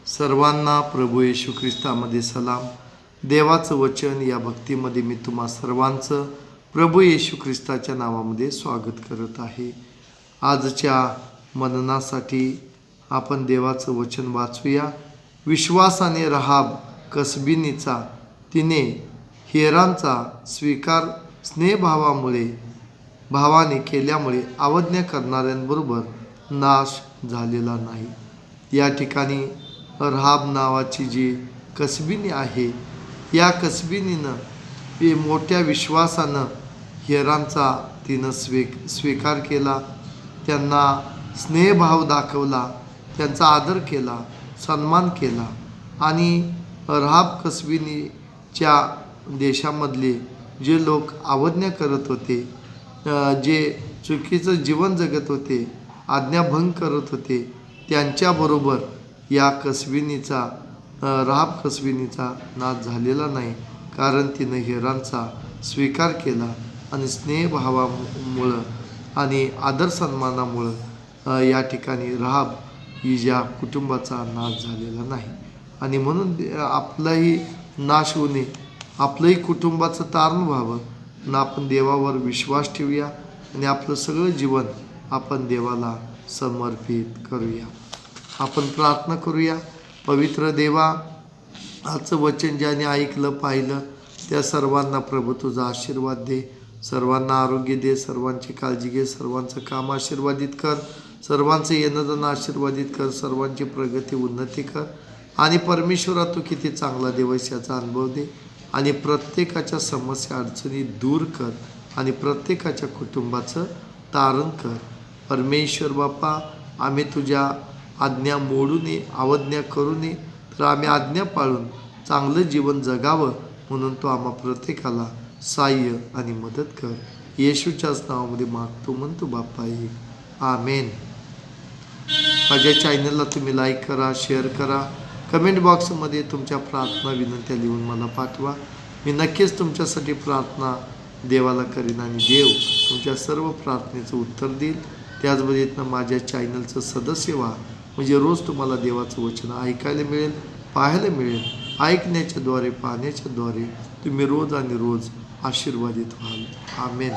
सर्वांना प्रभू येशू ख्रिस्तामध्ये सलाम. देवाचं वचन या भक्तीमध्ये मी तुम्हा सर्वांचं प्रभू येशू ख्रिस्ताच्या नावामध्ये स्वागत करत आहे. आजच्या मननासाठी आपण देवाचं वचन वाचूया. विश्वासाने रहाब कसबीनीचा तिने हेरांचा स्वीकार भावाने केल्यामुळे अवज्ञा करणाऱ्यांबरोबर नाश झालेला नाही. या ठिकाणी रहाब नावाची जी कसबीनी आहे, या कसबीनीनं मोठ्या विश्वासानं हेरांचा तिनं स्वीकार केला. त्यांना स्नेहभाव दाखवला, त्यांचा आदर केला, सन्मान केला. आणि रहाब कसबीनीच्या देशामधले जे लोक अवज्ञा करत होते, जे चुकीचं जीवन जगत होते, आज्ञाभंग करत होते, त्यांच्याबरोबर या रहाब कसबीनीचा नाश झालेला नाही. कारण तिनं हेरांचा स्वीकार केला आणि स्नेहभावामुळं आणि आदर सन्मानामुळं या ठिकाणी रहाब हिच्या कुटुंबाचा नाश झालेला नाही. आणि म्हणून आपलाही नाश होऊ नये, आपलंही कुटुंबाचं तारण व्हावं आणि आपण देवावर विश्वास ठेवूया आणि आपलं सगळं जीवन आपण देवाला समर्पित करूया. आपण प्रार्थना करूया. पवित्र देवा, आजचं वचन ज्याने ऐकलं पाहिलं त्या सर्वांना प्रभू तुझा आशीर्वाद दे. सर्वांना आरोग्य दे, सर्वांची काळजी घे, सर्वांचं काम आशीर्वादित कर, सर्वांचं येणं जाणं आशीर्वादित कर, सर्वांची प्रगती उन्नती कर. आणि परमेश्वरा, तू किती चांगला देवस याचा अनुभव दे आणि प्रत्येकाच्या समस्या अडचणी दूर कर आणि प्रत्येकाच्या कुटुंबाचं तारण कर. परमेश्वर बाप्पा, आम्ही तुझ्या आज्ञा मोडू नये, अवज्ञा करू नये, तर आम्ही आज्ञा पाळून चांगलं जीवन जगावं म्हणून तो आम्हा प्रत्येकाला सहाय्य आणि मदत कर. येशूच्याच नावामध्ये मागतो म्हणतो बाप्पा, आमेन. माझ्या चॅनलला तुम्ही लाईक करा, शेअर करा, कमेंट बॉक्समध्ये तुमच्या प्रार्थना विनंत्या लिहून मला पाठवा. मी नक्कीच तुमच्यासाठी प्रार्थना देवाला करीन आणि देव तुमच्या सर्व प्रार्थनेचं उत्तर देईल. त्याचबरोबर माझ्या चॅनलचं सदस्य व्हा, म्हणजे रोज तुम्हाला देवाचं वचन ऐकायला मिळेल, पाहायला मिळेल. ऐकण्याच्याद्वारे, पाहण्याच्याद्वारे तुम्ही रोज आणि रोज आशीर्वादित व्हाल. आमेन.